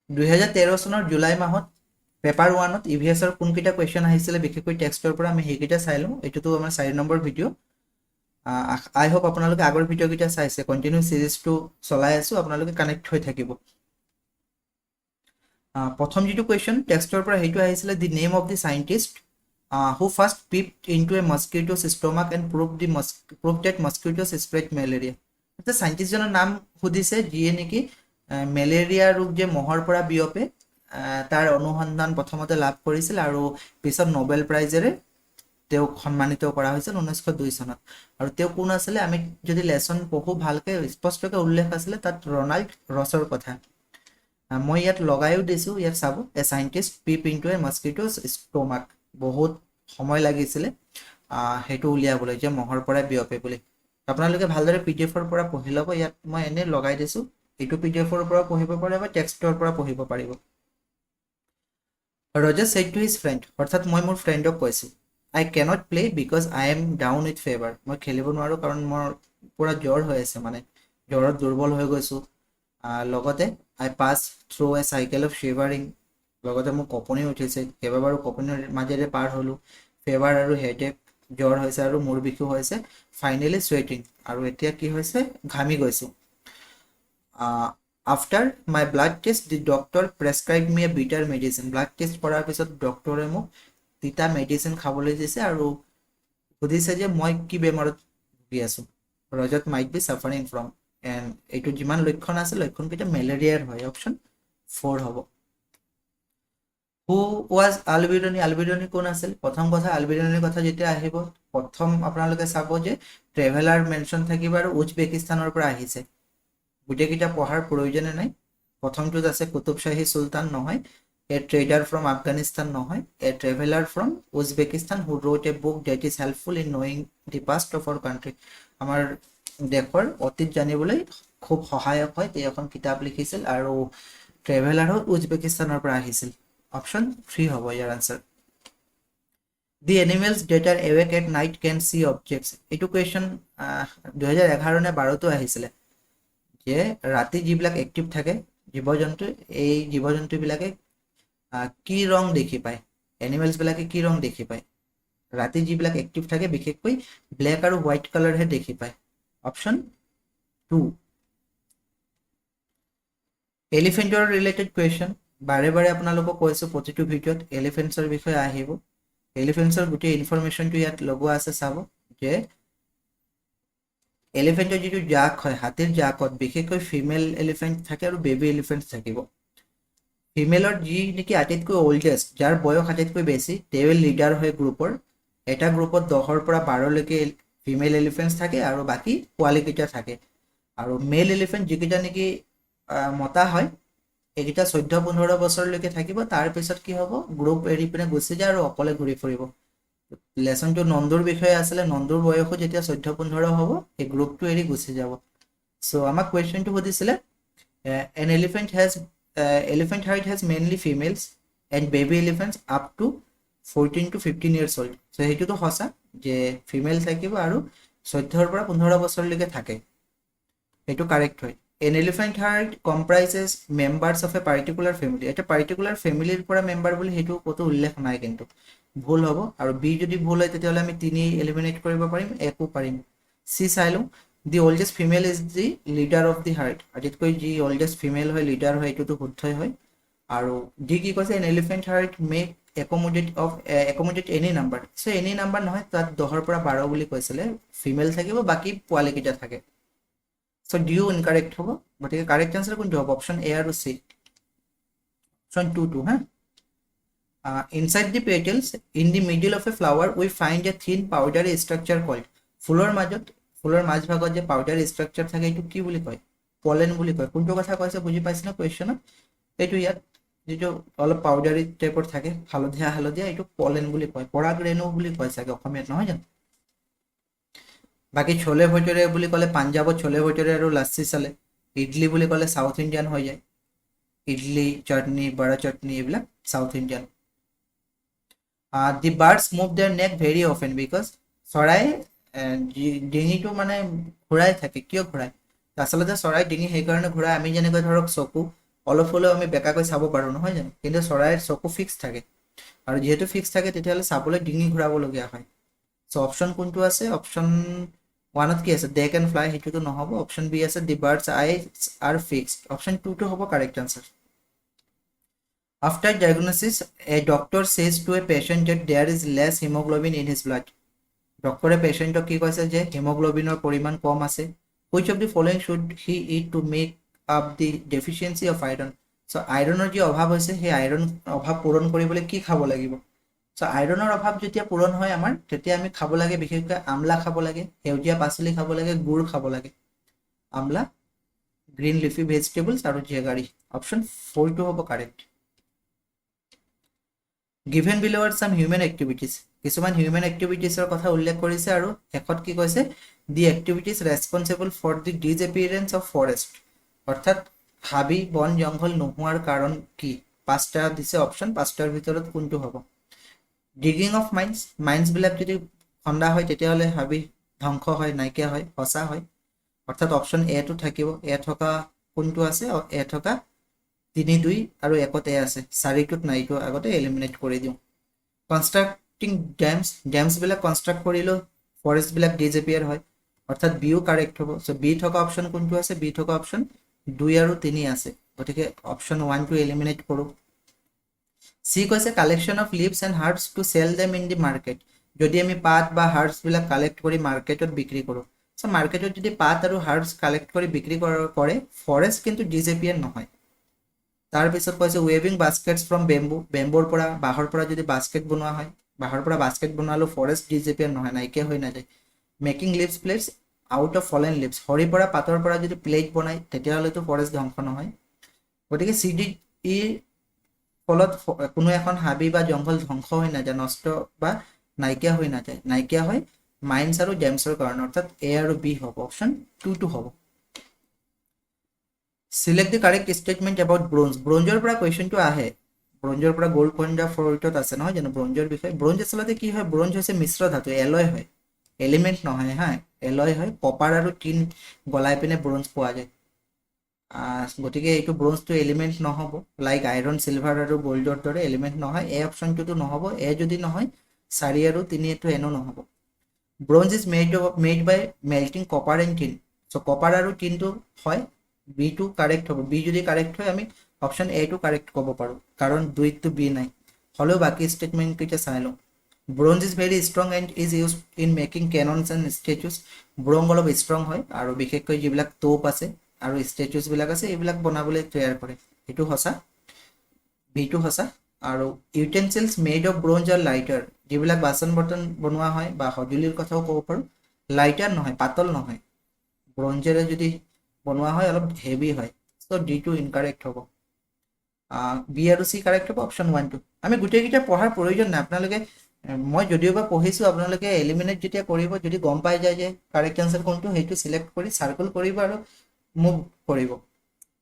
2013 চনৰ জুলাই মাহত পেপাৰ 1ত ইভিএছৰ কোনকেইটা কুৱেশ্যন আহিছিলে বিশেষকৈ টেক্সটৰ পৰা আমি সেইকেইটা চাই লওঁ। এইটোতো আমাৰ 4 নম্বৰ ভিডিঅ'। আই হোপ আপোনালোকে আগৰ ভিডিঅ'কেইটা চাইছে, কণ্টিনিউ চিৰিজটো চলাই আছোঁ, আপোনালোকে কানেক্ট হৈ থাকিব। প্ৰথম যিটো কুৱেশ্যন টেক্সটৰ পৰা সেইটো আহিছিলে, the name of the scientist who first peeped into a mosquito's stomach and proved that mosquitoes spread malaria. চাইণ্টিষ্টজনৰ নাম সুধিছে যিয়ে নেকি মেলেৰিয়া ৰোগ যে মহৰ পৰা বিয়পে তাৰ অনুসন্ধান প্ৰথমতে লাভ কৰিছিল আৰু পিছত নোবেল প্ৰাইজেৰে তেওঁক সন্মানিত কৰা হৈছিল 1902 চনত। আৰু তেওঁ কোন আছিলে, আমি যদি লেচন পঢ়ো ভালকে স্পষ্টকৈ উল্লেখ আছিলে তাত ৰনাল্ড ৰছৰ কথা। মই ইয়াত লগাইও দিছোঁ, ইয়াত চাব, এ scientist পিপ into a mosquito's stomach. বহুত সময় লাগিছিলে সেইটো উলিয়াবলৈ যে মহৰ পৰা বিয়পে বুলি। আপোনালোকে ভালদৰে পিডিএফৰ পৰা পঢ়ি ল'ব। ইয়াত মই এনেই লগাই দিছোঁ, এইটো পিডিএফৰ পৰা পঢ়িব পাৰে বা টেক্সটৰ পৰা পঢ়িব পাৰিব। ৰজাৰ ছেড টু হিজ ফ্ৰেণ্ড, অৰ্থাৎ মই মোৰ ফ্ৰেণ্ডক কৈছোঁ, I can't play because I am down with fever. মই খেলিব নোৱাৰোঁ কাৰণ মোৰ পূৰা জ্বৰ হৈ আছে, মানে জ্বৰত দুৰ্বল হৈ গৈছোঁ। লগতে I pass through a cycle of shivering, লগতে মোৰ কঁপনি উঠিছে, কেইবাবাৰো কঁপনিৰ মাজেৰে পাৰ হ'লোঁ। ফেভাৰ আৰু হেডেক, জ্বৰ হৈছে আৰু মূৰ বিষো হৈছে। ফাইনেলি চুৱেটিং, আৰু এতিয়া কি হৈছে, ঘামি গৈছোঁ। After my blood test the doctor prescribe me a bitter medicine. Blood test কৰাৰ পিছত ডক্টৰে মোক তিতা মেডিচিন খাবলৈ দিছে আৰু সুধিছে যে মই কি বেমাৰত ভুগি আছোঁ। ৰজত might be suffering from, and এইটো যিমান লক্ষণ আছে লক্ষণকেইটা মেলেৰিয়াৰ হয়। অপশ্যন 4 হ'ব। হু ৱাজ আলবিৰনি, আলবিৰনি কোন আছিল? প্ৰথম কথা, আলবিৰনিৰ কথা যেতিয়া আহিব প্ৰথম আপোনালোকে চাব যে ট্ৰেভেলাৰ মেনশ্যন থাকিব আৰু উজবেকিস্তানৰ পৰা আহিছে। গোটেইকেইটা পঢ়াৰ প্ৰয়োজনে নাই। প্ৰথমটোত আছে কুতুবশ্বাহী চুলতান নহয়, এ ট্ৰেডাৰ ফ্ৰম আফগানিস্তান নহয়, a traveller from Uzbekistan who wrote a book that is helpful in knowing the past of our country. আমাৰ দেশৰ অতীত জানিবলৈ খুব সহায়ক হয়, তেওঁ এখন কিতাপ লিখিছিল আৰু ট্ৰেভেলাৰো উজবেকিস্তানৰ পৰা আহিছিল। অপশ্যন 3 হ'ব ইয়াৰ answer. The animals that are awake at night can see objects, এইটো কুৱেশ্যন 2011 নে 12তো আহিছিলে, যে ৰাতি যিবিলাক এক্টিভ থাকে জীৱ জন্তু, এই জীৱ জন্তুবিলাকে কি ৰং দেখি পায়, এনিমেলছবিলাকে কি ৰং দেখি পায়? ৰাতি যিবিলাক এক্টিভ থাকে বিশেষকৈ ব্লেক আৰু হোৱাইট কালাৰহে দেখি পায়। অপশ্যন 2। এলিফেণ্টৰ ৰিলেটেড কুৱেশ্যন, বাৰে বাৰে আপোনালোকক কৈছোঁ প্ৰতিটো ভিডিঅ'ত এলিফেণ্টছৰ বিষয়ে আহিব। এলিফেণ্টছৰ গোটেই ইনফৰমেশ্যনটো ইয়াত লগোৱা আছে, চাব যে এলিফেণ্টৰ যিটো জাক হয়, হাতীৰ জাকত বিশেষকৈ ফিমেল এলিফেণ্ট থাকে আৰু বেবী এলিফেণ্ট থাকিব। ফিমেলৰ যি নেকি আটাইতকৈ অল্ডেষ্ট, যাৰ বয়স আটাইতকৈ বেছি, তেওঁ লিডাৰ হয় গ্ৰুপৰ। এটা গ্ৰুপত 10ৰ পৰা 12লৈকে ফিমেল এলিফেণ্টছ থাকে আৰু বাকী পোৱালিকেইটা থাকে। আৰু মেল এলিফেণ্ট যিকেইটা নেকি মতা হয়, এইকেইটা 14-15 বছৰলৈকে থাকিব। তাৰপিছত কি হ'ব, গ্ৰুপ এৰি পিনে গুচি যায় আৰু অকলে ঘূৰি ফুৰিব। লেচনটো নন্দুৰ বিষয়ে আছিলে, নন্দুৰ বয়সো যেতিয়া 14-15 হ'ব এই গ্ৰুপটো এৰি গুচি যাব। চ' আমাক কুৱেশ্যনটো সুধিছিলে, an elephant herd has mainly females and baby elephants up to 14 to 15 years old। So' সেইটোতো সঁচা যে ফিমেল থাকিব আৰু 14ৰ পৰা 15 বছৰলৈকে থাকে, সেইটো কাৰেক্ট হয়। An elephant herd comprises members of a particular family, এটা পাৰ্টিকুলাৰ ফেমিলিৰ পৰা মেম্বাৰ বুলি সেইটো ক'তো উল্লেখ নাই, কিন্তু ভুল হ'ব। আৰু বি যদি ভুল হয় তেতিয়াহ'লে আমি 3 এলিমিনেট কৰিব পাৰিম, একো পাৰিম। চি চাই লওঁ, the oldest female is the leader of the herd, আটাইতকৈ যি অল্ডেষ্ট ফিমেল হয় লিডাৰ হয়, এইটোতো শুদ্ধই হয়। আৰু ডি কি কৈছে, an elephant herd make accommodate any number. So' any number নহয়, তাত 10ৰ পৰা 12 বুলি কৈছিলে, ফিমেল থাকিব বাকী পোৱালিকেইটা থাকে। চ' ডিও ইনকাৰেক্ট হ'ব, গতিকে কাৰেক্ট আনচাৰ কোনটো হ'ব? অপশ্যন এ আৰু চি। অপশ্যন 2 হা। Inside the petals in the middle of a flower we find a thin powdery structure cold, ফুলৰ মাজভাগত যে পাউডাৰী ষ্ট্ৰাকচাৰ থাকে এইটো কি বুলি কয়? পলেন বুলি কয়। কোনটো কথা কৈছে বুজি পাইছে না কুৱেশ্যনত? এইটো ইয়াত যিটো অলপ পাউডাৰী টাইপৰ থাকে, হালধীয়া হালধীয়া, এইটো পলেন বুলি কয়, পৰাগ ৰেণু বুলি কয় চাগে অসমীয়াত, নহয় জানো? বাকী চলে ভটোৰে বুলি ক'লে পাঞ্জাৱত চলে ভটোৰে আৰু লাচ্ছি চালে। ইডলি বুলি ক'লে সাউথ ইণ্ডিয়ান হৈ যায়, ইডলি চাটনি বৰা চাটনি এইবিলাক South Indian. The birds move their neck very often because, চৰাই ডিঙিটো মানে ঘূৰাই থাকে, কিয় ঘূৰাই? আচলতে চৰাই ডিঙি সেইকাৰণে ঘূৰাই, আমি যেনেকৈ ধৰক চকু অলপ হ'লেও আমি বেকাকৈ চাব পাৰোঁ নহয় জানো, কিন্তু চৰাইৰ চকু ফিক্স থাকে, আৰু যিহেতু ফিক্স থাকে তেতিয়াহ'লে চাবলৈ ডিঙি ঘূৰাবলগীয়া হয়। চ' অপশ্যন কোনটো আছে, অপশ্যন ওৱানত কি আছে, দে কেন ফ্লাই, সেইটোতো নহ'ব। অপশ্যন বি আছে the birds eyes are fixed, option টুটো হ'ব correct answer. After diagnosis a doctor says to a patient that there is less haemoglobin in his blood. ডক্টৰে পেচেণ্টক কি কৈছে যে হিমোগ্লোবিনৰ পৰিমাণ কম আছে। Which of the following should he eat to make up the deficiency of iron. So' আইৰণৰ যি অভাৱ হৈছে সেই আইৰণ অভাৱ পূৰণ কৰিবলৈ কি খাব লাগিব। চ' আইৰণৰ অভাৱ যেতিয়া পূৰণ হয় আমাৰ, তেতিয়া আমি খাব লাগে বিশেষকৈ আমলা খাব লাগে, সেউজীয়া পাচলি খাব লাগে, গুড় খাব লাগে। আমলা, গ্ৰীণ লিফি ভেজিটেবলছ আৰু জেগাৰী, অপশ্যন 4টো হ'ব correct. Given below' are some human activities, কিছুমান হিউমেন এক্টিভিটিছৰ কথা উল্লেখ কৰিছে আৰু শেষত কি কৈছে, the activities responsible for the disappearance of forest, অৰ্থাৎ হাবি বন জংঘল নোহোৱাৰ কাৰণ কি। পাঁচটা দিছে অপশ্যন, পাঁচটাৰ ভিতৰত কোনটো হ'ব। ডিগিং অফ মাইন্স, মাইন্সবিলাক যদি খন্দা হয় তেতিয়াহ'লে হাবি ধ্বংস হয়, নাইকিয়া হয়, সঁচা হয়, অৰ্থাৎ অপশ্যন এটো থাকিব। এ থকা কোনটো আছে, এ থকা 3, 2 আৰু 1ত এ আছে, 4টোত নাইটো আগতে এলিমিনেট কৰি দিওঁ। কনষ্ট্ৰাক্টিং ডেমছ, ডেমছবিলাক কনষ্ট্ৰাক্ট কৰিলেও ফৰেষ্টবিলাক ডিজএপিয়াৰ হয়, অৰ্থাৎ বিও কাৰেক্ট হ'ব। চ' বি থকা অপশ্যন কোনটো আছে, বি থকা অপশ্যন 2 আৰু 3 আছে, গতিকে অপশ্যন 1টো এলিমিনেট কৰোঁ। চি কৈছে collection of leaves and herbs to sell them in the market, যদি আমি পাত বা হাৰ্বছবিলাক কালেক্ট কৰি মাৰ্কেটত বিক্ৰী কৰোঁ। চ' মাৰ্কেটত যদি পাত আৰু হাৰ্বছ কালেক্ট কৰি বিক্ৰী কৰে, ফৰেষ্ট কিন্তু ডিজএপিয়াৰ নহয়। তাৰপিছত কৈছে ৱেভিং বাস্কেটছ ফ্ৰম বেম্বু, বেম্বুৰ পৰা বাঁহৰ পৰা যদি বাস্কেট বনোৱা হয়, বাঁহৰ পৰা বাস্কেট বনালেও ফৰেষ্ট ডিজএপিয়াৰ নহয়, নাইকিয়া হৈ নাযায়। Making leaves plates out of fallen leaves, সৰি পৰা পাতৰ পৰা যদি প্লেট বনায় তেতিয়াহ'লেতো ফৰেষ্ট ধ্বংস নহয়। গতিকে চি ডি ইৰ ফলত কোনো এখন হাবি বা জংঘল ধ্বংস হৈ নাযায়, নষ্ট বা নাইকিয়া হৈ নাযায়, নাইকিয়া হয় মাইন্স আৰু ডেমছৰ কাৰণে, অৰ্থাৎ এ আৰু বি হ'ব, অপশ্যন 2টো হ'ব। Select the correct statement about bronze, ব্ৰঞ্জৰ পৰা কুৱেশ্যনটো আহে, ব্ৰঞ্জৰ পৰা গ'ল্ড কইন দা ফ'ৰ্টত আছে নহয় জানো ব্ৰঞ্জৰ বিষয়ে। ব্ৰঞ্জ আচলতে কি হয়, ব্ৰঞ্জ হৈছে মিশ্ৰ ধাতু, এলয় হয়, এলিমেণ্ট নহয় হা, এলয় হয়। কপাৰ আৰু টিন গলাই পিনে ব্ৰঞ্জ পোৱা যায়, গতিকে এইটো ব্ৰঞ্জটো এলিমেণ্ট নহ'ব, লাইক আইৰণ চিলভাৰ আৰু গল্ডৰ দৰে এলিমেণ্ট নহয়। এ অপশ্যনটোতো নহ'ব, এ যদি নহয় 4 আৰু 3 এইটো এনো নহ'ব। Bronze is made by melting copper and tin, so' copper আৰু টিনটো হয়, বিটো কাৰেক্ট হ'ব। বি যদি কাৰেক্ট হয় আমি অপশ্যন এটো কাৰেক্ট ক'ব পাৰোঁ, কাৰণ 2টো বি নাই, হ'লেও বাকী ষ্টেটমেণ্টকেইটা চাই লওঁ। Bronze is very strong and is used in making cannons and statues, bronze অলপ ষ্ট্ৰং হয় আৰু বিশেষকৈ যিবিলাক তোপ আছে আৰু ষ্টেচুজবিলাক আছে এইবিলাক বনাবলৈ তৈয়াৰ কৰে, সেইটো সঁচা, বিটো সঁচা। আৰু ইউটেনচিলছ মেড অফ ব্ৰঞ্জ আৰু লাইটাৰ, যিবিলাক বাচন বৰ্তন বনোৱা হয় বা সঁজুলিৰ কথাও ক'ব পাৰোঁ, লাইটাৰ নহয়, পাতল নহয়, ব্ৰঞ্জেৰে যদি বনোৱা হয় অলপ হেভি হয়, চ' ডিটো ইনকাৰেক্ট হ'ব। বি আৰু চি কাৰেক্ট হ'ব, অপশ্যন 1টো। আমি গোটেইকেইটা পঢ়াৰ প্ৰয়োজন নাই, আপোনালোকে মই যদিওবা পঢ়িছোঁ, আপোনালোকে এলিমিনেট যেতিয়া কৰিব, যদি গম পাই যায় যে কাৰেক্ট আনচাৰ কোনটো, সেইটো চিলেক্ট কৰি চাৰ্কল কৰিব আৰু মুভ কৰিব,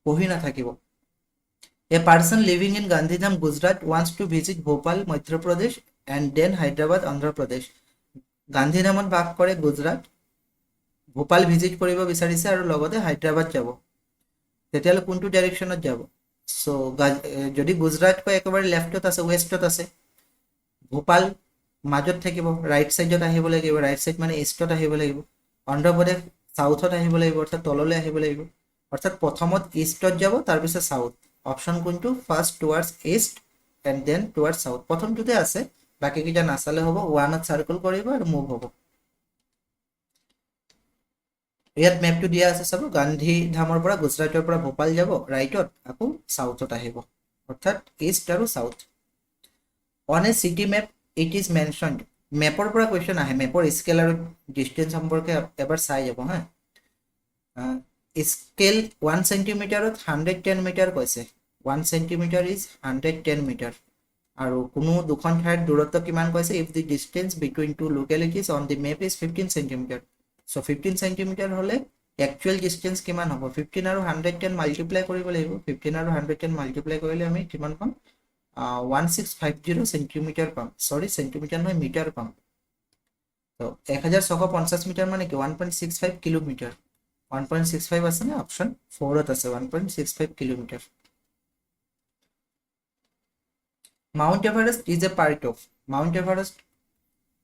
পঢ়ি নাথাকিব। A person living in Gandhidham Gujarat wants to visit Bhopal Madhya Pradesh and then Hyderabad Andhra Pradesh, গান্ধীধামত বাস কৰে গুজৰাট, ভোপাল ভিজিট কৰিব বিচাৰিছে আৰু লগতে হায়দৰাবাদ যাব, তেতিয়াহ'লে কোনটো ডাইৰেকশ্যনত যাব। চ' যদি গুজৰাট কয় একেবাৰে লেফ্টত আছে, ৱেষ্টত আছে, ভোপাল মাজত থাকিব, ৰাইট ছাইডত আহিব লাগিব, ৰাইট ছাইড মানে ইষ্টত আহিব লাগিব, অন্ধ্ৰপ্ৰদেশ চাউথত আহিব লাগিব, অৰ্থাৎ তললৈ আহিব লাগিব, অৰ্থাৎ প্ৰথমত ইষ্টত যাব তাৰপিছত চাউথ। অপশ্যন কোনটো, first towards east and then towards south, প্ৰথমটোতে আছে, বাকীকেইটা নাচালে হ'ব, 1ত চাৰ্কল কৰিব আৰু মুভ হ'ব। ইয়াত মেপটো দিয়া আছে চাব, গান্ধীধামৰ পৰা গুজৰাটৰ পৰা ভোপাল যাব ৰাইটত, আকৌ চাউথত আহিব, অৰ্থাৎ ইষ্ট আৰু south. On a city map it is mentioned, মেপৰ পৰা কুৱেশ্যন আহে, মেপৰ স্কেল আৰু ডিষ্টেঞ্চ সম্পৰ্কে এবাৰ চাই যাব হা। স্কেল 1 চেণ্টিমিটাৰত 110 মিটাৰ কৈছে, 1 চেণ্টিমিটাৰ ইজ 110 মিটাৰ, আৰু কোনো দুখন ঠাইৰ দূৰত্ব কিমান কৈছে, if the distance between two localities on the map is 15 centimetre. So' 15 centimetre হ'লে একচুৱেল ডিষ্টেঞ্চ কিমান হ'ব, 15 আৰু 110 মাল্টিপ্লাই কৰিব লাগিব, 15 আৰু 110 মাল্টিপ্লাই কৰিলে আমি কিমান পাম, 1650 চেণ্টিমিটাৰ পাম, চৰি চেণ্টিমিটাৰ নহয় মিটাৰ পাম। ত' 1650 মিটাৰ মানে কি 1.65 কিলোমিটাৰ, 1.65 আছে নে, অপশ্যন 4ত আছে 1.65 kilometre. Mount Everest is a part of, mount Everest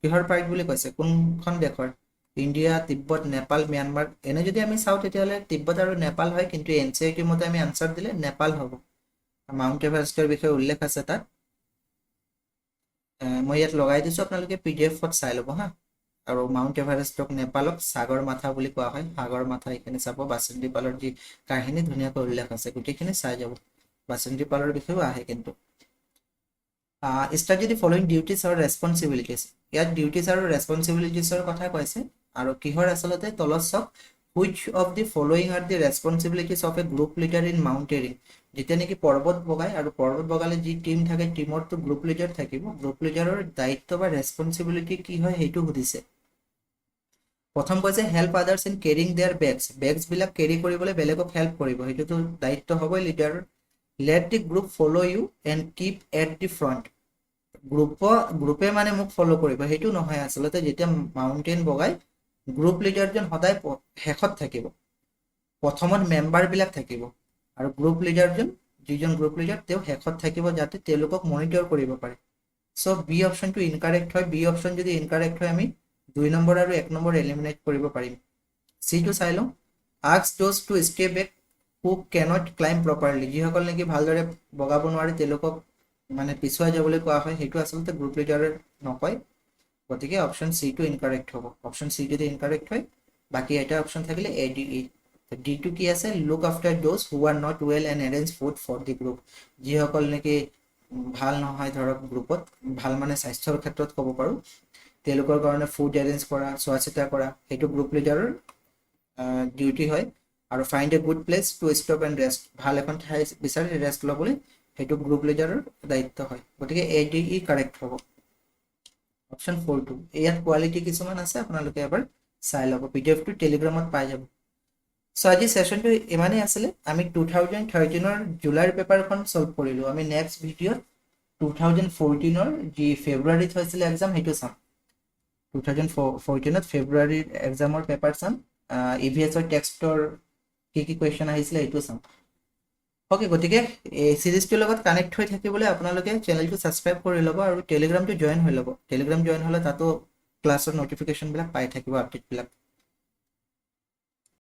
কিহৰ পাৰ্ট বুলি কৈছে, কোনখন দেশৰ? India, Tibet, Nepal, Myanmar. এনে যদি আমি চাওঁ তেতিয়াহ'লে তিব্বত আৰু নেপাল হয়, কিন্তু NCERT মতে আমি আনচাৰ দিলে নেপাল হ'ব। মাউণ্ট এভাৰেষ্টৰ বিষয়ে উল্লেখ আছে তাত। মই ইয়াত লগাই দিছোঁ, আপোনালোকে PDF-ত চাই ল'ব হা। আৰু মাউণ্ট এভাৰেষ্টক নেপালক সাগৰ মাথা বুলি কোৱা হয়। সাগৰ মাথা এইখিনি চাব, বাসন্তী পালৰ যি কাহিনী ধুনীয়াকৈ উল্লেখ আছে, গোটেইখিনি চাই যাব। বাসন্তী পালৰ বিষয়েও আহে কিন্তু। ষ্টাডি দি ফলোইং ডিউটিজ আৰু ৰেছপনচিবিলিটিজ। ইয়াত ডিউটিজ আৰু ৰেছপনচিবিলিটিজৰ কথা কৈছে, আৰু কিহৰ আচলতে তলত চাওক, which of the following are the responsibilities of a group leader in mountaineering. যেতিয়া নেকি পৰ্বত বগাই, আৰু পৰ্বত বগালে যি টিম থাকে, টিমৰটো গ্ৰুপ লিডাৰ থাকিব। গ্ৰুপ লিডাৰৰ দায়িত্ব বা ৰেছপনচিবিলিটি কি হয় সেইটো সুধিছে। প্ৰথম কৈছে help others in carrying their bags, বেগছবিলাক কেৰি কৰিবলৈ বেলেগক হেল্প কৰিব, সেইটোতো দায়িত্ব হ'বই লিডাৰৰ। Let the group follow' you and keep at the front, গ্ৰুপে মানে মোক ফ'ল' কৰিব, সেইটো নহয় আচলতে। যেতিয়া মাউণ্টেইন বগাই গ্ৰুপ লিডাৰজন সদায় শেষত থাকিব, প্ৰথমত মেম্বাৰবিলাক থাকিব, আৰু গ্ৰুপ লিডাৰজন, যিজন গ্ৰুপ লিডাৰ তেওঁ শেষত থাকিব, যাতে তেওঁলোকক মনিটৰ কৰিব পাৰে। চ' বি অপশ্যনটো ইনকাৰেক্ট হয়। বি অপশ্যন যদি ইনকাৰেক্ট হয়, আমি 2 নম্বৰ আৰু 1 নম্বৰ এলিমিনেট কৰিব পাৰিম। চিটো চাই লওঁ, ask those to stay back who cannot climb properly, যিসকল নেকি ভালদৰে বগাব নোৱাৰে তেওঁলোকক মানে পিছুৱাই যাবলৈ কোৱা হয়, সেইটো আচলতে গ্ৰুপ লিডাৰে নকয়। গতিকে অপশ্যন চিটো ইনকাৰেক্ট হ'ব। অপশ্যন চি যদি ইনকাৰেক্ট হয়, বাকী এটা অপশ্যন থাকিলে ADE। ডিটো কি আছে, look after those who are not well and arrange food for the group, যিসকল নেকি ভাল নহয় ধৰক গ্ৰুপত, ভাল মানে স্বাস্থ্যৰ ক্ষেত্ৰত ক'ব পাৰোঁ, তেওঁলোকৰ কাৰণে ফুড এৰেঞ্জ কৰা, চোৱা চিতা কৰা, সেইটো গ্ৰুপ লিডাৰৰ ডিউটি হয়। আৰু find a good place to stop and rest, ভাল এখন ঠাই বিচাৰি ৰেষ্ট ল'বলৈ, সেইটো গ্ৰুপ লিডাৰৰ দায়িত্ব হয়। গতিকে ADE কাৰেক্ট হ'ব। অপশ্যন 4টো, ইয়াত কোৱালিটি কিছুমান আছে, আপোনালোকে এবাৰ চাই ল'ব, PDF-টো টেলিগ্ৰামত পাই যাব। চ' আজি ছেশ্যনটো ইমানেই আছিলে। আমি 2013-ৰ জুলাইৰ পেপাৰখন ছল্ভ কৰিলোঁ। আমি নেক্সট ভিডিঅ'ত 2014-ৰ যি ফেব্ৰুৱাৰীত হৈছিলে এক্সাম, সেইটো চাম। 2014-ত ফেব্ৰুৱাৰীৰ এক্সামৰ পেপাৰ চাম। EVS-ৰ টেক্সটৰ কি কুৱেশ্যন আহিছিলে সেইটো চাম। অ'কে, গতিকে এই চিৰিজটোৰ লগত কানেক্ট হৈ থাকিবলৈ আপোনালোকে চেনেলটো ছাবস্ক্ৰাইব কৰি ল'ব, আৰু টেলিগ্ৰামটো জইন হৈ ল'ব। টেলিগ্ৰাম জইন হ'লে তাতো ক্লাছৰ ন'টিফিকেশ্যনবিলাক পাই থাকিব, আপডেটবিলাক।